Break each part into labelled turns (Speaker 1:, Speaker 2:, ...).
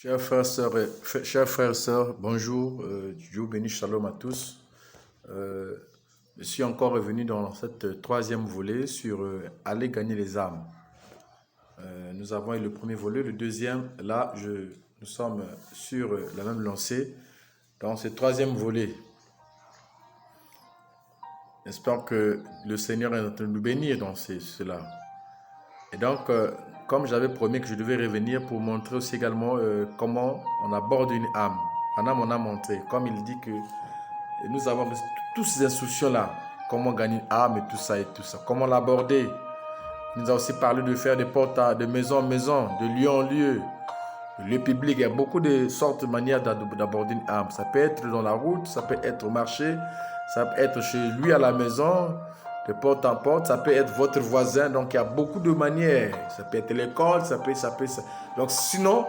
Speaker 1: Chers frères et sœurs, bonjour, Dieu béni, shalom à tous. Je suis encore revenu dans cette troisième volet sur aller gagner les âmes. Nous avons eu le premier volet, le deuxième, là, nous sommes sur la même lancée dans ce troisième volet. J'espère que le Seigneur est en train de nous bénir dans cela. Et donc, comme j'avais promis que je devais revenir pour montrer aussi également comment on aborde une âme. En âme, on a montré, comme il dit que nous avons toutes ces instructions-là, comment gagner une âme et tout ça, comment l'aborder. Il nous a aussi parlé de faire des portes de maison en maison, de lieu en lieu, de lieu public. Il y a beaucoup de sortes de manières d'aborder une âme. Ça peut être dans la route, ça peut être au marché, ça peut être chez lui à la maison, de porte en porte, ça peut être votre voisin. Donc il y a beaucoup de manières. Ça peut être l'école, ça peut. Donc sinon,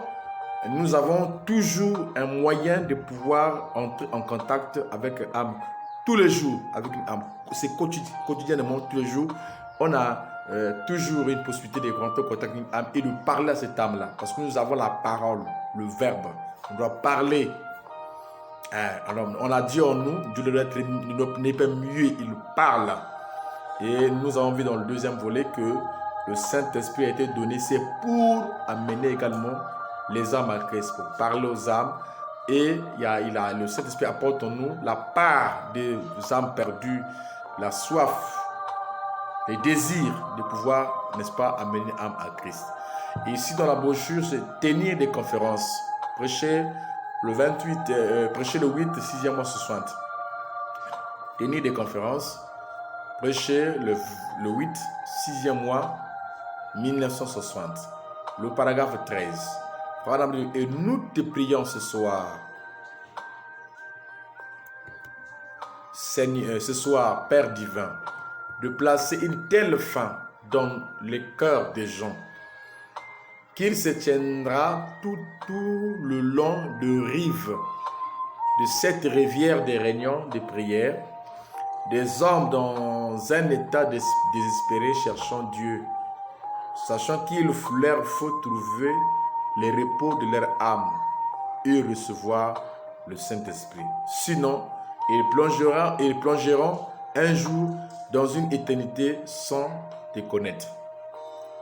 Speaker 1: nous avons toujours un moyen de pouvoir entrer en contact avec une âme tous les jours, avec une âme. C'est quotidiennement, tous les jours. On a toujours une possibilité de rentrer en contact avec une âme et de parler à cette âme-là. Parce que nous avons la parole, le verbe. On doit parler. Alors, on a dit en nous, Dieu n'est pas mieux, il parle. Et nous avons vu dans le deuxième volet que le Saint-Esprit a été donné, c'est pour amener également les âmes à Christ, pour parler aux âmes. Et le Saint-Esprit apporte en nous la part des âmes perdues, la soif, les désirs de pouvoir, n'est-ce pas, amener une âme à Christ. Et ici dans la brochure, c'est tenir des conférences, prêcher le 28, prêcher le 8, 6e mois 60. Tenir des conférences, prêcher le 8, 6e mois 1960. Le paragraphe 13. Et nous te prions ce soir, Seigneur, ce soir, Père divin, de placer une telle fin dans les cœurs des gens qu'il se tiendra tout le long de rives de cette rivière des réunions de prière, des hommes dans un état désespéré cherchant Dieu, sachant qu'il leur faut trouver le repos de leur âme et recevoir le Saint-Esprit. Sinon, ils plongeront un jour dans une éternité sans te connaître.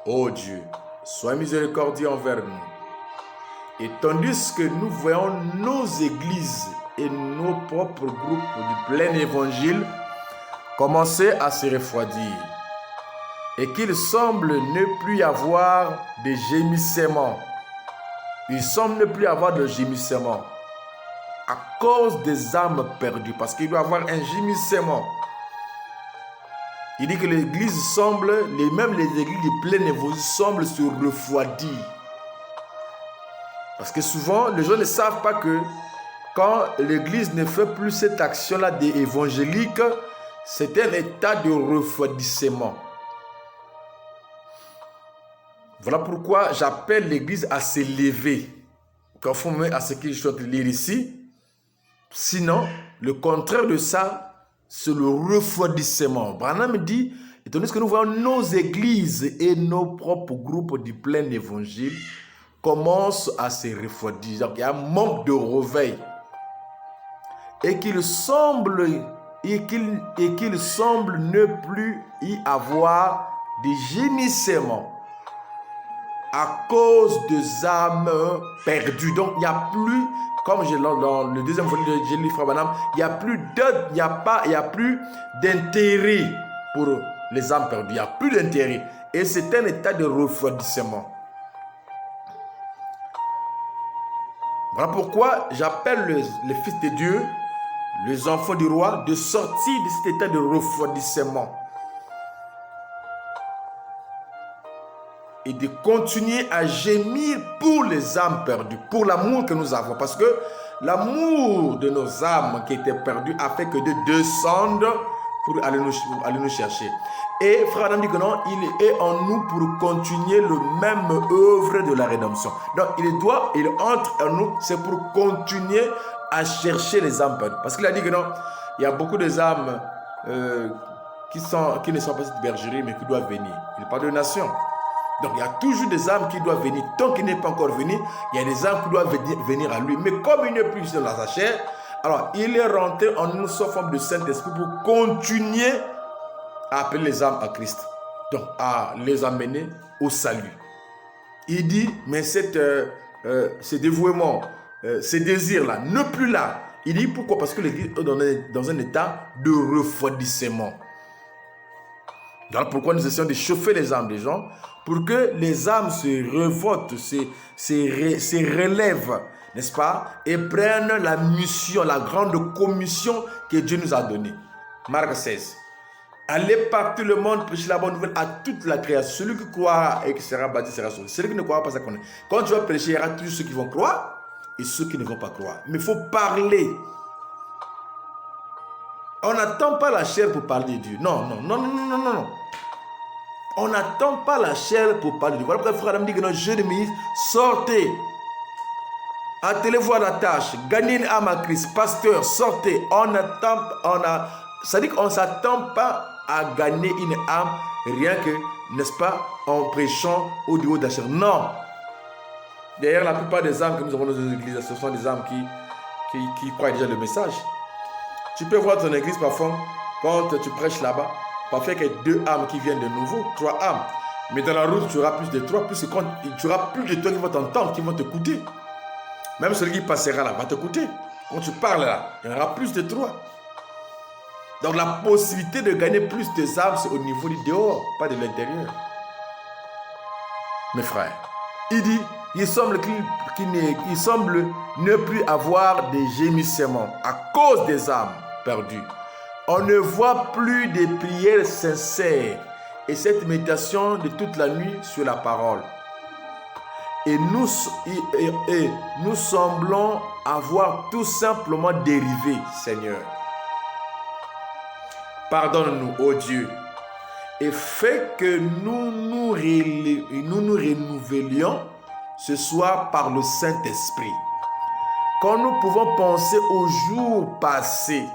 Speaker 1: Ô Dieu, sois miséricordieux envers nous. Et tandis que nous voyons nos églises et nos propres groupes du plein évangile commencer à se refroidir, et qu'il semble ne plus y avoir de gémissements. Il semble ne plus y avoir de gémissements à cause des âmes perdues, parce qu'il doit y avoir un gémissement. Il dit que l'église semble, même les églises de plein évangile semblent se refroidir. Parce que souvent, les gens ne savent pas que quand l'église ne fait plus cette action-là évangélique, c'est un état de refroidissement. Voilà pourquoi j'appelle l'église à s'élever, conformément à ce que je suis en train de lire ici. Sinon, le contraire de ça, c'est le refroidissement. Branham dit, étant donné que nous voyons nos églises et nos propres groupes du plein évangile commencent à se refroidir. Donc, il y a un manque de réveil. Et qu'il semble ne plus y avoir de gémissement à cause des âmes perdues. Donc, il n'y a plus, comme dans le deuxième volet de Jérémie Frabanam, il n'y a plus d'intérêt pour les âmes perdues. Il n'y a plus d'intérêt. Et c'est un état de refroidissement. Voilà pourquoi j'appelle les fils de Dieu, les enfants du roi, de sortir de cet état de refroidissement et de continuer à gémir pour les âmes perdues, pour l'amour que nous avons. Parce que l'amour de nos âmes qui étaient perdues a fait que Dieu descende pour aller nous chercher. Et frère Adam dit que non, il est en nous pour continuer le même œuvre de la rédemption. Donc il entre en nous, c'est pour continuer à chercher les âmes perdues. Parce qu'il a dit que non, il y a beaucoup de âmes qui ne sont pas cette bergerie, mais qui doivent venir. Il parle de nations. Donc il y a toujours des âmes qui doivent venir. Tant qu'il n'est pas encore venu, il y a des âmes qui doivent venir à lui. Mais comme il n'est plus dans sa chair, alors il est rentré en une seule forme de Saint-Esprit pour continuer à appeler les âmes à Christ. Donc à les amener au salut. Il dit, mais ce dévouement, ces désirs-là, ne plus là. Il dit pourquoi? Parce que l'Église est dans un état de refroidissement. Voilà pourquoi nous essayons de chauffer les âmes des gens pour que les âmes se révoltent, se relèvent, n'est-ce pas? Et prennent la mission, la grande commission que Dieu nous a donnée. Marc 16. Allez partout le monde, prêcher la bonne nouvelle à toute la création. Celui qui croira et qui sera baptisé sera sauvé. Celui qui ne croira pas, ça connaît. Quand tu vas prêcher, il y aura tous ceux qui vont croire et ceux qui ne vont pas croire. Mais il faut parler. On n'attend pas la chair pour parler de Dieu. Non. On n'attend pas la chair pour parler de Dieu. Voilà pourquoi le frère Adam dit que notre jeu de ministre, sortez. Attelez-vous à la tâche. Gagnez une âme à Christ. Pasteur, sortez. C'est-à-dire qu'on ne s'attend pas à gagner une âme, rien que, n'est-ce pas, en prêchant au niveau de la chair. Non. D'ailleurs, la plupart des âmes que nous avons dans nos églises, ce sont des âmes qui croient déjà le message. Tu peux voir ton église parfois, quand tu prêches là-bas, parfois il y a 2 âmes qui viennent de nouveau, 3 âmes. Mais dans la route, tu auras plus de 3, plus quand tu auras plus de 3 qui vont t'entendre, qui vont t'écouter. Même celui qui passera là va t'écouter. Quand tu parles là, il y en aura plus de 3. Donc la possibilité de gagner plus de âmes, c'est au niveau du dehors, pas de l'intérieur. Mes frères, il dit, il semble ne plus avoir de gémissements à cause des âmes perdues. On ne voit plus des prières sincères et cette méditation de toute la nuit sur la parole. Et nous semblons avoir tout simplement dérivé, Seigneur. Pardonne-nous, ô Dieu, et fais que nous nous renouvelions ce soir par le Saint-Esprit. Quand nous pouvons penser aux jours passés,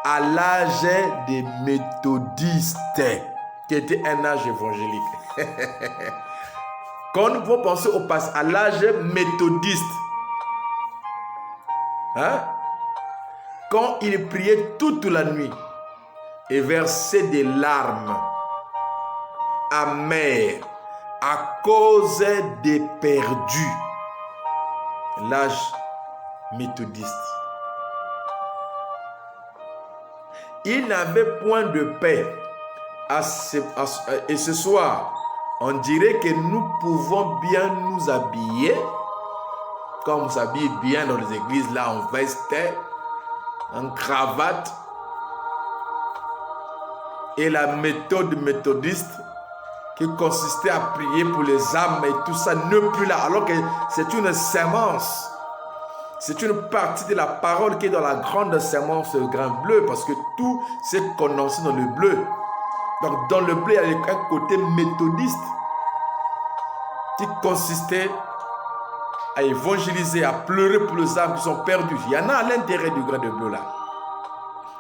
Speaker 1: à l'âge des méthodistes, qui était un âge évangélique. Quand nous pouvons penser à l'âge méthodiste, quand ils priaient toute la nuit et versaient des larmes amères à cause des perdus, l'âge méthodiste. Ils n'avaient point de paix. Et ce soir, on dirait que nous pouvons bien nous habiller, comme on s'habille bien dans les églises, là en veste, en cravate. Et la méthode méthodiste qui consistait à prier pour les âmes et tout ça n'est plus là, alors que c'est une sémence. C'est une partie de la parole qui est dans la grande sémence grain bleu, parce que tout s'est condensé dans le bleu. Donc dans le bleu, il y a un côté méthodiste qui consistait à évangéliser, à pleurer pour les âmes qui sont perdues. Il y en a à l'intérieur du grain de bleu là.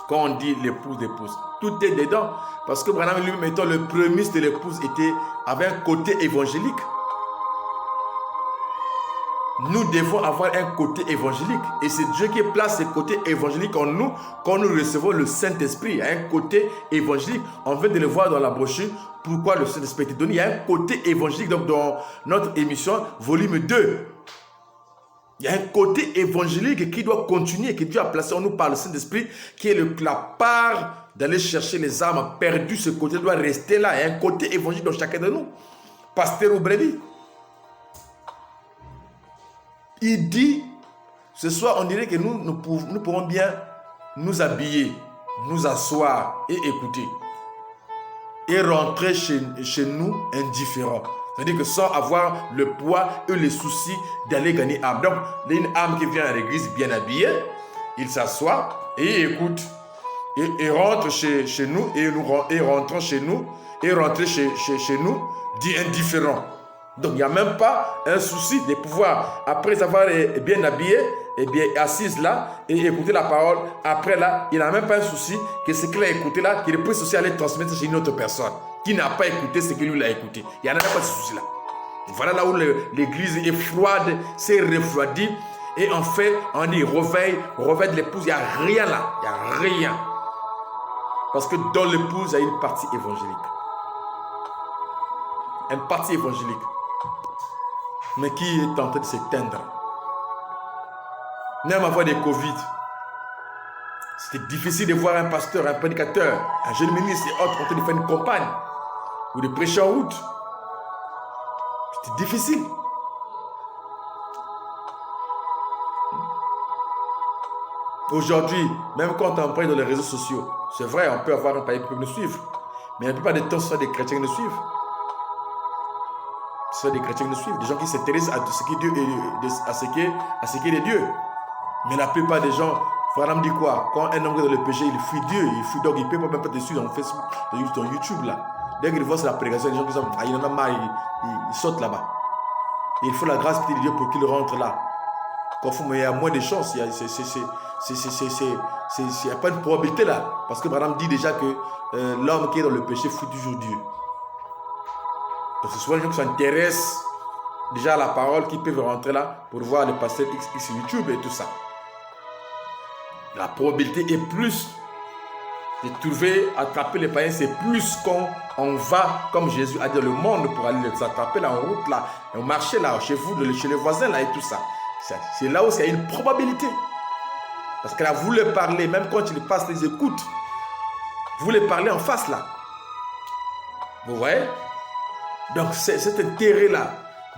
Speaker 1: Quand on dit l'épouse, tout est dedans. Parce que Branham lui, mettons, le prémisse de l'épouse avait un côté évangélique. Nous devons avoir un côté évangélique. Et c'est Dieu qui place ce côté évangélique en nous quand nous recevons le Saint-Esprit. Il y a un côté évangélique. On vient de le voir dans la brochure. Pourquoi le Saint-Esprit est donné. Il y a un côté évangélique. Donc dans notre émission, volume 2. Il y a un côté évangélique qui doit continuer, que Dieu a placé en nous par le Saint-Esprit, qui est la part d'aller chercher les âmes perdues. Ce côté doit rester là. Il y a un côté évangélique dans chacun de nous. Pasteur ou brebis. Il dit, ce soir, on dirait que nous pourrons bien nous habiller, nous asseoir et écouter. Et rentrer chez nous indifférents. C'est-à-dire que sans avoir le poids et les soucis d'aller gagner âme. Donc, il y a une âme qui vient à l'église bien habillée, il s'assoit et il écoute. Et rentre chez nous, et rentrant chez nous, et rentrer chez nous, dit indifférent. Donc, il n'y a même pas un souci de pouvoir, après avoir bien habillé, eh bien, assise là et écouter la parole. Après là, il n'a même pas un souci que ce qu'il a écouté là, qu'il puisse aussi aller transmettre chez une autre personne qui n'a pas écouté ce que lui a écouté. Il n'y en a même pas de souci là. Voilà là où l'église est froide, s'est refroidie. Et en fait, on dit réveil de l'épouse, il n'y a rien là. Il n'y a rien. Parce que dans l'épouse, il y a une partie évangélique. Une partie évangélique. Mais qui est en train de s'éteindre. Même avant des Covid, c'était difficile de voir un pasteur, un prédicateur, un jeune ministre et autres en train de faire une campagne ou de prêcher en route. C'était difficile. Aujourd'hui, même quand on parle dans les réseaux sociaux, c'est vrai, on peut avoir un païen qui peut nous suivre. Mais la plupart du temps, ce sont des chrétiens qui nous suivent. Ce sont des chrétiens qui nous suivent, des gens qui s'intéressent à ce qui est Dieu et à ce qui est de Dieu. Mais la plupart des gens, Frère dit quoi? Quand un homme est dans le péché, il fuit Dieu, il fuit, donc il ne peut même pas te suivre dans Facebook, dans YouTube là. Dès qu'il voit c'est la prédication, les gens qui sont, il en a marre, il saute là-bas. Il faut la grâce de Dieu pour qu'il rentre là. Mais il y a moins de chances, il n'y a pas de probabilité là. Parce que Madame dit déjà que l'homme qui est dans le péché fuit toujours Dieu. Donc c'est souvent les gens qui s'intéressent déjà à la parole qui peuvent rentrer là pour voir le pasteur X sur YouTube et tout ça. La probabilité est plus de trouver, attraper les païens, c'est plus quand on va, comme Jésus a dit, le monde pour aller les attraper là en route là, au marché là, chez vous, chez les voisins là et tout ça. C'est là où il y a une probabilité. Parce qu'elle a voulu parler, même quand il passe les écoutes, voulait parler en face là. Vous voyez? Donc cet intérêt là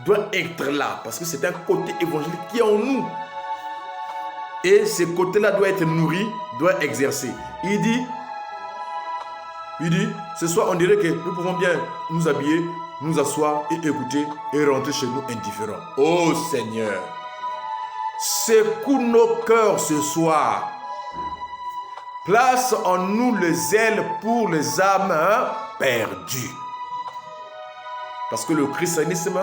Speaker 1: doit être là, parce que c'est un côté évangélique qui est en nous. Et ce côté-là doit être nourri, doit exercer. Il dit, ce soir on dirait que nous pouvons bien nous habiller, nous asseoir et écouter et rentrer chez nous indifférents. Oh Seigneur, secoue nos cœurs ce soir. Place en nous le zèle pour les âmes perdues. Parce que le christianisme,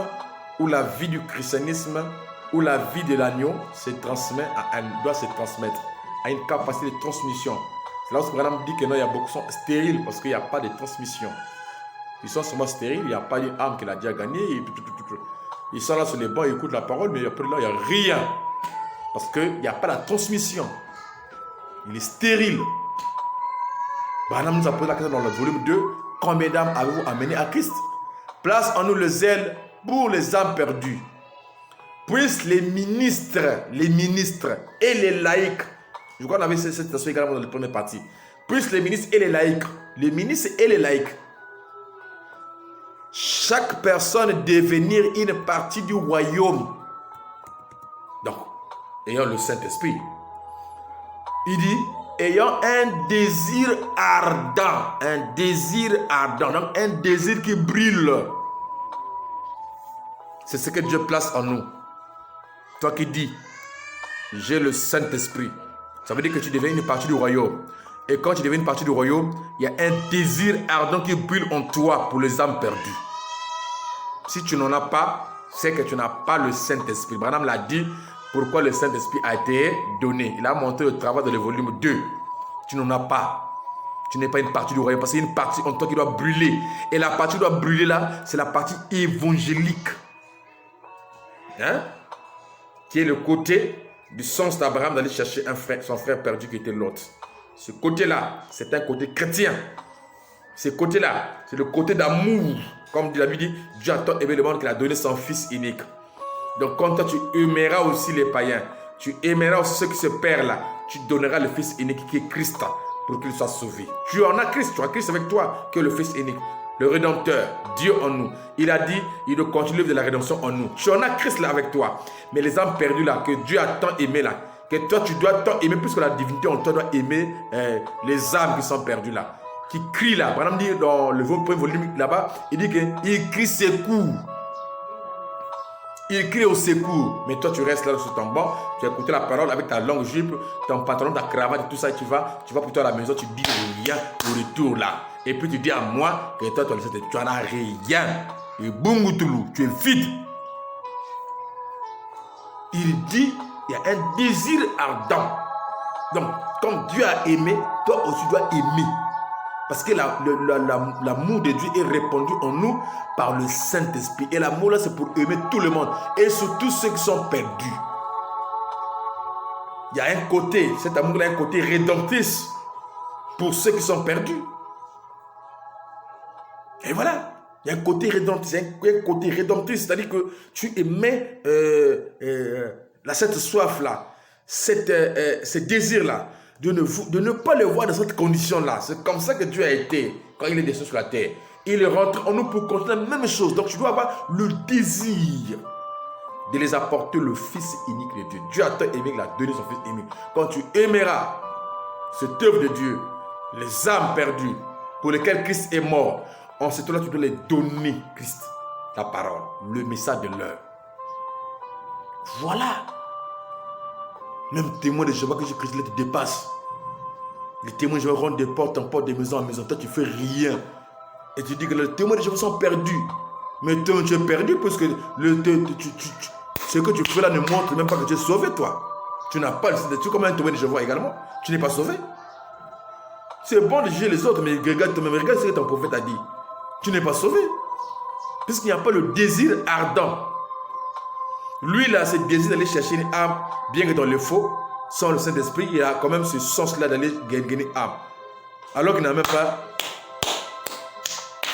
Speaker 1: ou la vie du christianisme, où la vie de l'agneau doit se transmettre à une capacité de transmission. C'est là où Branham dit que non, il y a beaucoup qui sont stériles parce qu'il n'y a pas de transmission. Ils sont seulement stériles, il n'y a pas une âme qu'il a déjà gagnée. Ils sont là sur les bancs, ils écoutent la parole, mais après là, il n'y a rien. Parce qu'il n'y a pas la transmission. Il est stérile. Branham nous a posé la question dans le volume 2. Combien d'âmes avez-vous amené à Christ? Place en nous le zèle pour les âmes perdues. Puissent les ministres et les laïcs, je crois qu'on avait cette situation également dans la première partie, puissent les ministres et les laïcs, chaque personne devenir une partie du royaume. Donc, ayant le Saint-Esprit, il dit, ayant un désir ardent, donc un désir qui brûle. C'est ce que Dieu place en nous. Toi qui dis, j'ai le Saint-Esprit, ça veut dire que tu deviens une partie du royaume. Et quand tu deviens une partie du royaume, il y a un désir ardent qui brûle en toi pour les âmes perdues. Si tu n'en as pas, c'est que tu n'as pas le Saint-Esprit. Branham l'a dit, pourquoi le Saint-Esprit a été donné. Il a montré le travail dans le volume 2. Tu n'en as pas. Tu n'es pas une partie du royaume, parce qu'il y a une partie en toi qui doit brûler. Et la partie qui doit brûler là, c'est la partie évangélique. Hein? Qui est le côté du sens d'Abraham d'aller chercher son frère perdu qui était l'autre. Ce côté-là, c'est un côté chrétien. Ce côté-là, c'est le côté d'amour. Comme la Bible dit, Dieu a tant aimé le monde qu'il a donné son fils unique. Donc quand toi tu aimeras aussi les païens, tu aimeras aussi ceux qui se perdent là, tu donneras le fils unique qui est Christ pour qu'il soit sauvé. Tu en as Christ, tu as Christ avec toi qui est le fils unique. Le Rédempteur, Dieu en nous. Il a dit, il doit continuer de la rédemption en nous. Tu en as Christ là avec toi. Mais les âmes perdues là, que Dieu a tant aimé là, que toi tu dois tant aimer, puisque la divinité en toi doit aimer les âmes qui sont perdues là. Qui crient là. Par exemple, dit dans le premier volume là-bas, il dit qu'il crie secours. Il crie au secours. Mais toi tu restes là sur ton banc, tu as écouté la parole avec ta longue jupe, ton pantalon, ta cravate et tout ça, et tu vas plutôt à la maison, tu dis rien au retour là. Et puis tu dis à moi que toi, tu n'en as rien. Et boum, tu es vide. Il dit Il y a un désir ardent. Donc, comme Dieu a aimé, toi aussi tu dois aimer. Parce que l'amour de Dieu est répandu en nous par le Saint-Esprit. Et l'amour là, c'est pour aimer tout le monde. Et surtout ceux qui sont perdus. Il y a un côté, cet amour là, un côté rédemptif pour ceux qui sont perdus. Et voilà. Il y a un côté rédemptif, c'est-à-dire que tu aimais cette soif-là, ce désir-là, de ne pas le voir dans cette condition-là. C'est comme ça que Dieu a été quand il est descendu sur la terre. Il est rentré en nous pour continuer la même chose. Donc tu dois avoir le désir de les apporter le Fils unique de Dieu. Dieu a tant aimé qu'il a donné son Fils unique. Quand tu aimeras cette œuvre de Dieu, les âmes perdues pour lesquelles Christ est mort, en ce temps-là, tu dois les donner, Christ, la parole, le message de l'heure. Voilà. Même témoin de Jéhovah que Jésus-Christ te dépasse. Les témoins de Jéhovah rentrent de porte en porte, de maison en maison. Toi, tu fais rien. Et tu dis que les témoins de Jéhovah sont perdus. Mais toi, tu es perdu parce que ce que tu fais là ne montre même pas que tu es sauvé, toi. Tu n'as pas le Saint-Esprit. Tu es comme un témoin de Jéhovah également. Tu n'es pas sauvé. C'est bon de juger les autres, mais regarde toi-même, regarde ce que ton prophète a dit. Tu n'es pas sauvé. Puisqu'il n'y a pas le désir ardent. Lui, il a ce désir d'aller chercher une âme, bien que dans le faux, sans le Saint-Esprit, il a quand même ce sens-là d'aller gagner une âme. Alors qu'il n'a même pas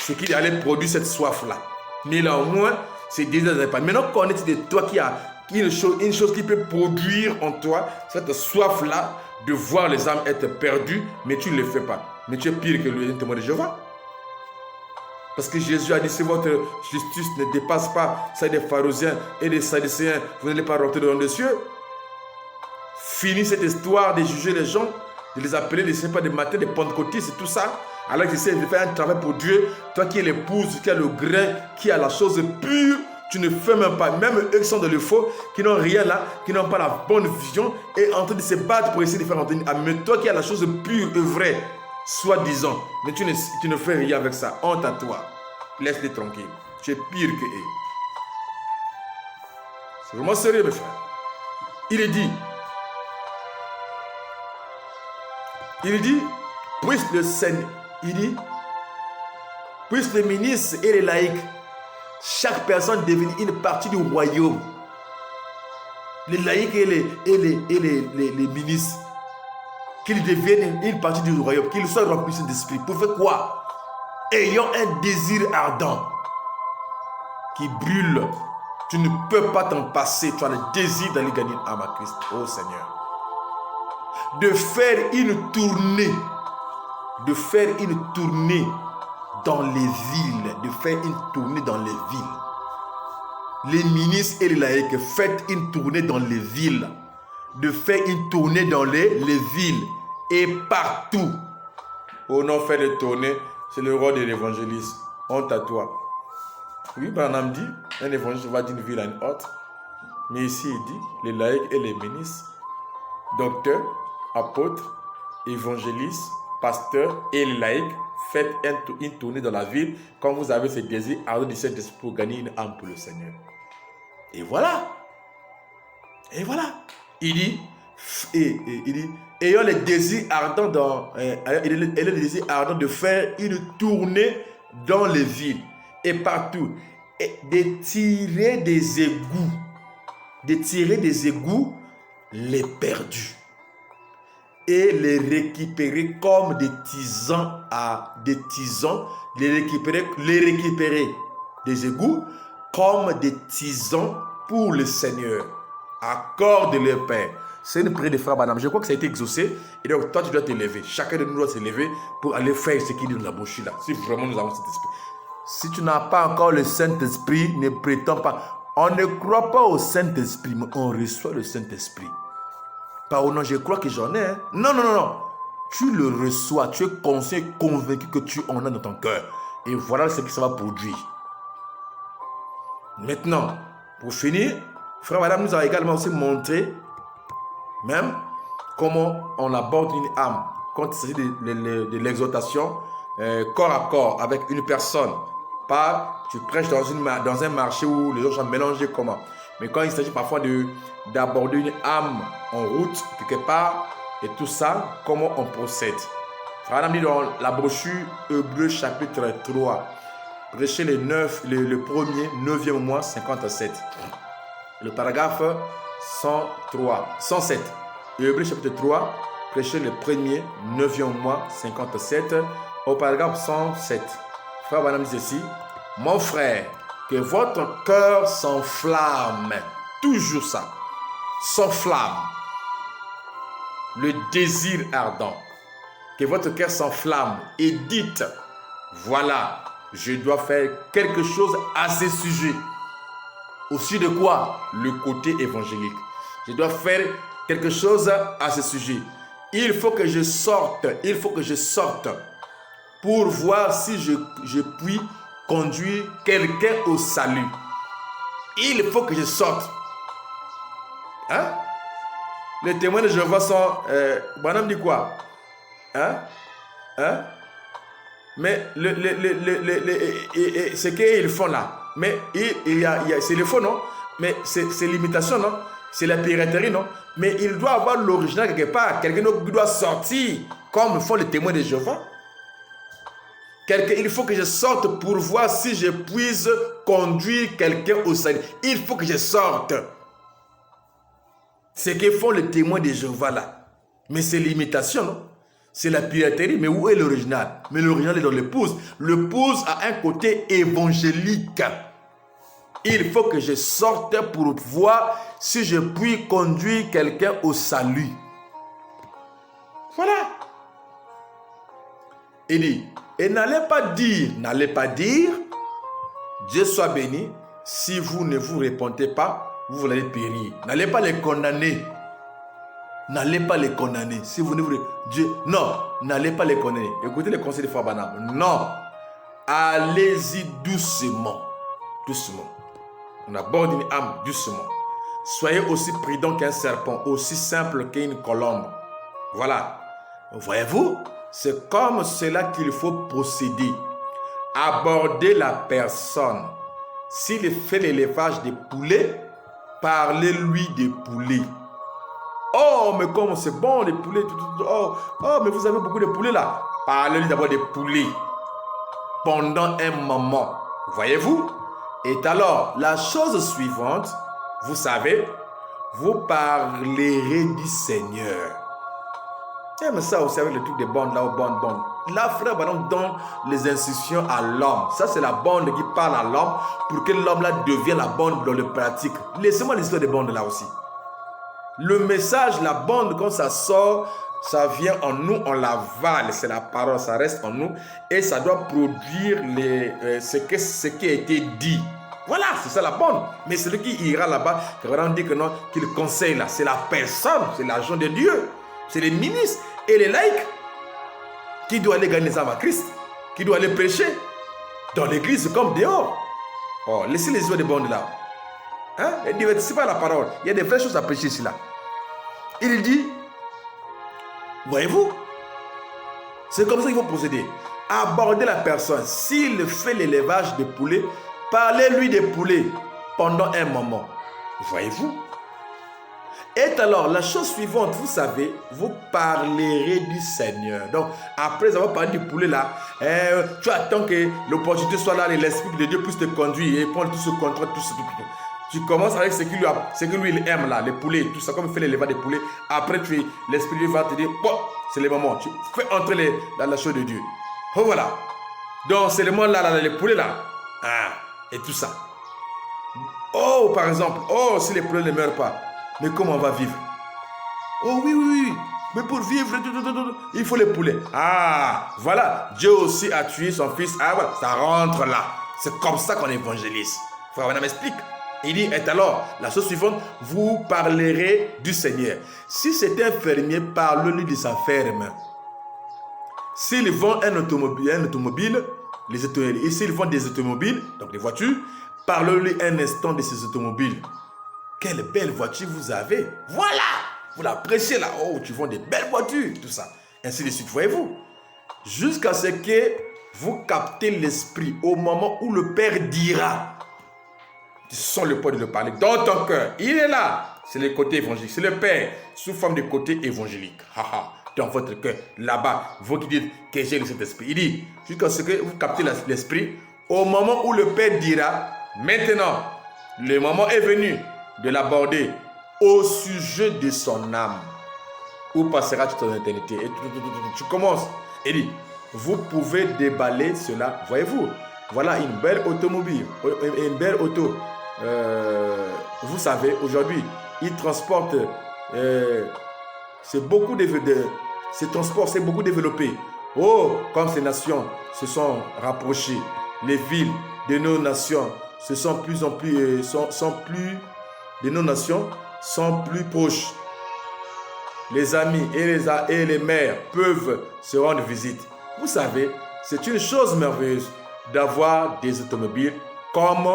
Speaker 1: ce qu'il allait produire cette soif-là. Mais il a au moins ce désir d'aller pas. Maintenant, connais-tu de toi qui a une chose qui peut produire en toi cette soif-là de voir les âmes être perdues, mais tu ne le fais pas. Mais tu es pire que le témoin de Jéhovah. Parce que Jésus a dit, si votre justice ne dépasse pas celle des pharisiens et des sadducéens, vous n'allez pas rentrer dans les cieux. Fini cette histoire de juger les gens, de les appeler, de ne sais pas, des matins, des pentecôtistes et tout ça. Alors qu'ils essaient de faire un travail pour Dieu. Toi qui es l'épouse, qui a le grain, qui a la chose pure, tu ne fais même pas. Même eux qui sont dans le faux, qui n'ont rien là, qui n'ont pas la bonne vision, et en train de se battre pour essayer de faire entendre. Mais toi qui as la chose pure et vraie, soi-disant, mais tu ne fais rien avec ça. Honte à toi. Laisse-les tranquilles. Tu es pire que eux. C'est vraiment sérieux, mes frères. Il est dit, puisse le Seigneur, puisse les ministres et les laïcs, chaque personne devienne une partie du royaume. Les laïcs et les ministres, qu'ils deviennent une partie du royaume, qu'ils soient remplis d'esprit. Pour faire quoi? Ayant un désir ardent qui brûle. Tu ne peux pas t'en passer. Tu as le désir d'aller gagner une âme à Christ. Oh Seigneur. De faire une tournée. Dans les villes. De faire une tournée dans les villes. Les ministres et les laïcs, faites une tournée dans les villes. De faire une tournée dans les villes. Et partout. Oh non, faire des tournées. C'est le rôle de l'évangéliste. Honte à toi. Oui, Branham dit, un évangéliste va d'une ville à une autre. Mais ici, il dit, les laïcs et les ministres, docteurs, apôtres, évangélistes, pasteurs et les laïcs, faites une tournée dans la ville quand vous avez ce désir ardent du Saint-Esprit pour gagner une âme pour le Seigneur. Et voilà. Il dit, ayant le désir ardent de faire une tournée dans les villes et partout, et de tirer des égouts les perdus et les récupérer comme des tisans les récupérer des égouts comme des tisans pour le Seigneur. Accorde-le, Père. C'est une prière de Frère Branham. Je crois que ça a été exaucé. Et donc, toi, tu dois te lever. Chacun de nous doit se lever pour aller faire ce qu'il dit dans la bouche là. Si vraiment nous avons cet esprit. Si tu n'as pas encore le Saint-Esprit, ne prétends pas. On ne croit pas au Saint-Esprit, mais on reçoit le Saint-Esprit. Pas au nom, je crois que j'en ai. Hein? Non. Tu le reçois. Tu es conscient, convaincu que tu en as dans ton cœur. Et voilà ce que ça va produire. Maintenant, pour finir, Frère Madame nous a également aussi montré même comment on aborde une âme quand il s'agit de l'exhortation corps à corps avec une personne. Pas tu prêches dans un marché où les gens sont mélangés comment. Mais quand il s'agit parfois d'aborder une âme en route, quelque part, et tout ça, comment on procède? Frère dit dans la brochure Hébreux chapitre 3, prêchez le 1er, 9e mois, 57. Le paragraphe 107. Hébreux chapitre 3, prêchez le 1er, 9e mois, 57. Au paragraphe 107. Frère Branham dit ceci: mon frère, que votre cœur s'enflamme. Toujours ça. S'enflamme. Le désir ardent. Que votre cœur s'enflamme et dites: voilà, je dois faire quelque chose à ce sujet. Au sujet de quoi? Le côté évangélique. Je dois faire quelque chose à ce sujet. Il faut que je sorte. Il faut que je sorte pour voir si je puis conduire quelqu'un au salut. Il faut que je sorte. Hein? Les témoins de Jéhovah sont... Branham dit quoi? Hein? Mais ce qu'ils font là, mais c'est le faux, non? Mais c'est l'imitation, non? C'est la piraterie, non? Mais il doit avoir l'original quelque part. Quelqu'un doit sortir, comme font les témoins de Jéhovah. Il faut que je sorte pour voir si je puisse conduire quelqu'un au salut. Il faut que je sorte. Ce que font les témoins de Jéhovah là. Mais c'est l'imitation, non? C'est la piraterie. Mais où est l'original? Mais l'original est dans l'épouse. L'épouse a un côté évangélique. Il faut que je sorte pour voir si je puis conduire quelqu'un au salut. Voilà. Il dit, et n'allez pas dire, Dieu soit béni, si vous ne vous répondez pas, vous allez périr. N'allez pas les condamner. N'allez pas les condamner. Si vous ne voulez... Dieu... Non, n'allez pas les condamner. Écoutez les conseils de Frère Branham. Non. Allez-y doucement. Doucement. On aborde une âme doucement. Soyez aussi prudent qu'un serpent, aussi simple qu'une colombe. Voilà. Voyez-vous, c'est comme cela qu'il faut procéder. Aborder la personne. S'il fait l'élevage des poulets, parlez-lui des poulets. Oh, mais comme c'est bon, les poulets. Oh, mais vous avez beaucoup de poulets là. Parlez-lui d'abord des poulets. Pendant un moment. Voyez-vous? Et alors, la chose suivante, vous savez, vous parlerez du Seigneur. J'aime ça aussi avec le truc des bandes là, aux bandes. Là, frère, Branham donne les instructions à l'homme. Ça, c'est la bande qui parle à l'homme pour que l'homme là devienne la bande dans le pratique. Laissez-moi l'histoire des bandes là aussi. Le message, la bande, quand ça sort, ça vient en nous, on l'avale. C'est la parole, ça reste en nous. Et ça doit produire ce qui a été dit. Voilà, c'est ça la bande. Mais celui qui ira là-bas, on dit que non, qu'il conseille là, c'est la personne, c'est l'agent de Dieu. C'est les ministres et les laïcs qui doivent aller gagner les âmes à Christ, qui doivent aller prêcher dans l'église comme dehors. Oh, laissez les yeux des bandes là. Hein? Ne divertissez pas la parole. Il y a des vraies choses à prêcher ici là. Il dit, voyez-vous, c'est comme ça qu'il faut procéder. Aborder la personne. S'il fait l'élevage de poulets, parlez-lui des poulets pendant un moment. Voyez-vous? Et alors, la chose suivante, vous savez, vous parlerez du Seigneur. Donc, après avoir parlé du poulet là, tu attends que l'opportunité soit là et l'Esprit de Dieu puisse te conduire et prendre tout ce contrôle, tout. Tu commences avec ce que lui il aime là, les poulets, tout ça, comme il fait l'élevage des poulets. Après, l'Esprit de Dieu va te dire, bon, c'est le moment. Tu fais entrer dans la chose de Dieu. Oh, voilà. Donc, c'est le moment là, les poulets là. Ah, et tout ça. Oh, par exemple, oh, si les poulets ne meurent pas. Mais comment on va vivre? Oh oui. Mais pour vivre, il faut les poulets. Ah, voilà. Dieu aussi a tué son fils. Ah, voilà. Ça rentre là. C'est comme ça qu'on évangélise. Frère Branham m'explique. Il dit, et alors, la chose suivante, vous parlerez du Seigneur. Si c'est un fermier, parle-lui de sa ferme. S'il vend un automobile, et s'il vend des automobiles, donc des voitures, parle-lui un instant de ces automobiles. Quelle belle voiture vous avez. Voilà. Vous la prêchez là. Oh, tu vends des belles voitures. Tout ça. Ainsi de suite. Voyez-vous. Jusqu'à ce que vous captez l'esprit au moment où le Père dira. tu sens le poids de le parler dans ton cœur. Il est là. C'est le côté évangélique. C'est le Père sous forme de côté évangélique. Dans votre cœur, là-bas, vous qui dites que j'ai le Saint-Esprit. Il dit, jusqu'à ce que vous captez l'Esprit, au moment où le Père dira, maintenant, le moment est venu de l'aborder au sujet de son âme. Où passera-tu ton éternité? Et tu commences. Il dit, vous pouvez déballer cela, voyez-vous. Voilà une belle automobile, une belle auto. Vous savez, aujourd'hui, ils transportent, ce transport s'est beaucoup développé. Oh, comme ces nations se sont rapprochées, les villes de nos nations se sont plus en plus, de nos nations sont plus proches. Les amis et les mères peuvent se rendre visite. Vous savez, c'est une chose merveilleuse d'avoir des automobiles comme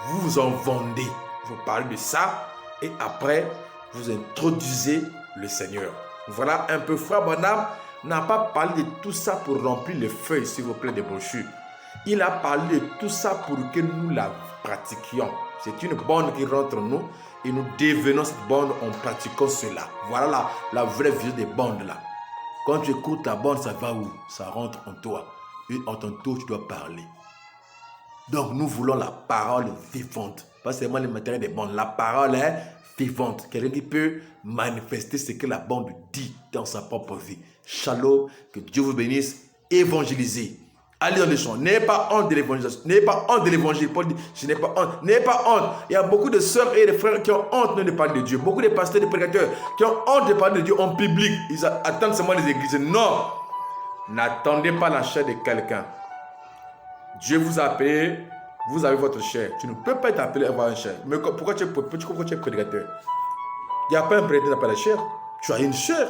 Speaker 1: vous en vendez. Vous parlez de ça et après, vous introduisez le Seigneur. Voilà un peu, frère Branham n'a pas parlé de tout ça pour remplir les feuilles, s'il vous plaît, des brochures. Il a parlé de tout ça pour que nous la pratiquions. C'est une bande qui rentre en nous et nous devenons cette bande en pratiquant cela. Voilà la vraie vision des bandes là. Quand tu écoutes ta bande, ça va où? Ça rentre en toi. Et en ton tour, tu dois parler. Donc nous voulons la parole vivante. Pas seulement les matériels des bandes. La parole est vivante. Quelqu'un qui peut manifester ce que la bande dit dans sa propre vie. Shalom, que Dieu vous bénisse. Évangélisez. Allez dans les champs. N'ayez pas honte de l'évangélisation. N'ayez pas honte de l'évangile. Paul dit, je n'ai pas honte. N'ayez pas honte. Il y a beaucoup de sœurs et de frères qui ont honte de parler de Dieu. Beaucoup de pasteurs et de prédicateurs qui ont honte de parler de Dieu en public. Ils attendent seulement les églises. Non. N'attendez pas la chair de quelqu'un. Dieu vous a appelé. Vous avez votre chair. Tu ne peux pas être appelé à avoir une chair. Mais pourquoi tu es prédicateur? Il n'y a pas un prédicateur qui n'a pas la chair. Tu as une chair.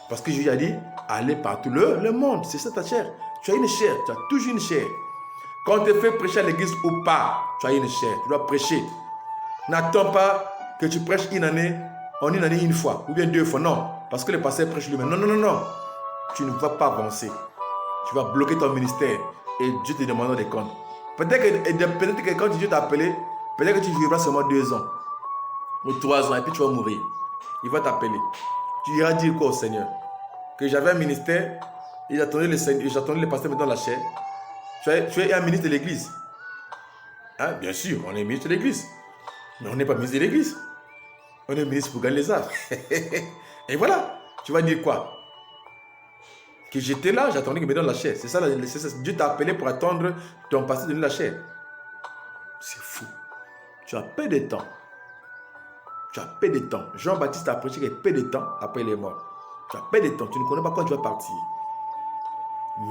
Speaker 1: Parce que Jésus a dit, allez partout le monde. C'est ça ta chair. Tu as une chair. Tu as toujours une chair. Quand on te fait prêcher à l'église ou pas, tu as une chair. Tu dois prêcher. N'attends pas que tu prêches une année une fois. Ou bien 2 fois. Non. Parce que le pasteur prêche lui-même. Non. Tu ne vas pas avancer. Tu vas bloquer ton ministère. Et Dieu te demandera des comptes. Peut-être que quand Dieu t'a appelé, peut-être que tu vivras seulement 2 ans ou 3 ans et puis tu vas mourir. Il va t'appeler. Tu iras dire quoi au Seigneur? Que j'avais un ministère et j'attendais le pasteur me donner la chair. Tu es un ministre de l'église. Hein? Bien sûr, on est ministre de l'église. Mais on n'est pas ministre de l'église. On est ministre pour gagner les arts. Et voilà. Tu vas dire quoi? Que j'étais là, j'attendais qu'il me donne la chair. C'est ça, Dieu t'a appelé pour attendre ton pasteur de donner la chair. C'est fou. Tu as peu de temps. Jean-Baptiste a prêché qu'il y a peu de temps après il est mort. Tu as peu de temps. Tu ne connais pas quand tu vas partir.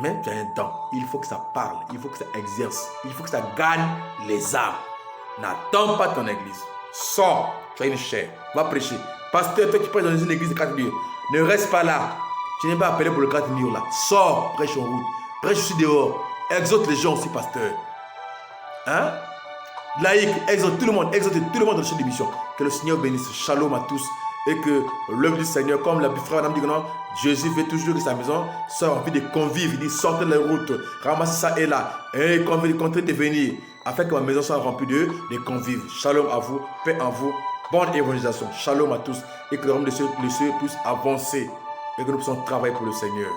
Speaker 1: Mais tu as un temps. Il faut que ça parle. Il faut que ça exerce. Il faut que ça gagne les âmes. N'attends pas ton église. Sors. Tu as une chair. Va prêcher. Pasteur, toi qui prêches dans une église de 4 murs, ne reste pas là. Tu n'es pas appelé pour le 4 murs là. Sors, prêche en route. Prêche aussi dehors. Exhorte les gens aussi, pasteur. Hein? Laïque, exhorte tout le monde dans le champ d'émission. Que le Seigneur bénisse. Shalom à tous. Et que l'œuvre du Seigneur, comme la frère Madame dit que non, Jésus veut toujours que sa maison soit remplie de convives. Il dit sortez les routes, ramassez ça et là. Et comptez de venir. Afin que ma maison soit remplie de convives. Shalom à vous, paix en vous, bonne évangélisation. Shalom à tous. Et que le royaume de Dieu puisse avancer. Et que nous puissions travailler pour le Seigneur.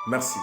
Speaker 1: Merci.